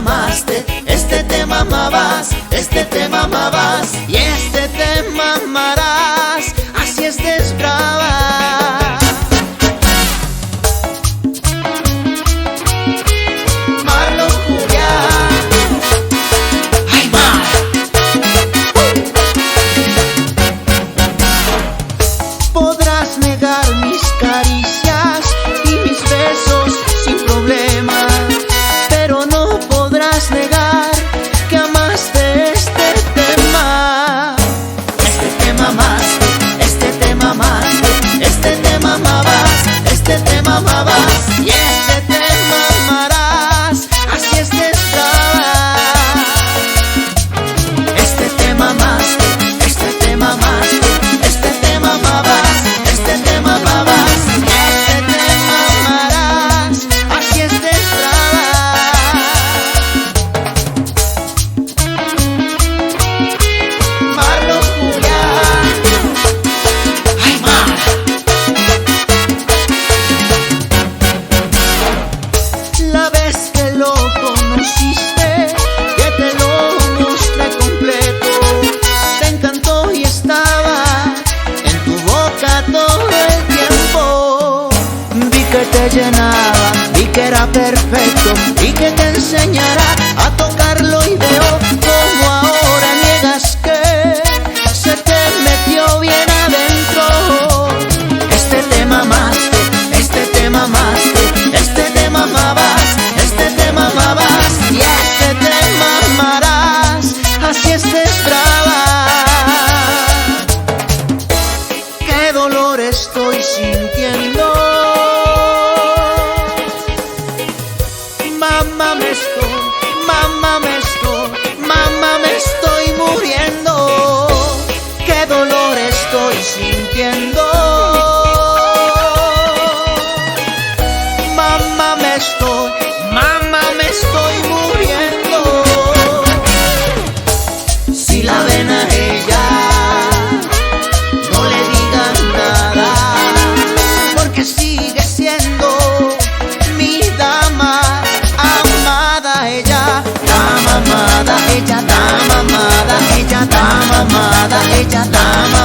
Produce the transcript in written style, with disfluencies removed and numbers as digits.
mamaste, este te mamabas, este te mamabas y este te mamarás, así estés brava. Marlon Julián, ay Mar. Podrás negar mis caricias y mis besos sin problema, pero no podrás negar que amaste este tema. Este te mamaste, este te mamaste, este te mamabas, este te mamabas y este te mamarás, así estés brava. Este te mamaste, este te mamaste, este te mamabas, este te mamabas y este te mamarás, así estés brava. Marlon Julián, ay Mar. La vez que lo conociste, que te lo mostré completo, te encantó y estaba en tu boca todo el tiempo. Vi que te llenaba, vi que era perfecto y que te enseñara a tocarlo y veo como ahora niegas que se te metió bien adentro. Este te mamaste, este te mamaste, este te mamabas, este te mamabas y este te mamarás, así estés brava. Qué dolor estoy sintiendo, mamá me estoy muriendo. Qué dolor estoy sintiendo, mamá me estoy muriendo. Si la ven a ella, no le digan nada, porque sigue siendo mi dama amada. Ella está mamada, ella está mamada, ella está mamada, ella está mamada.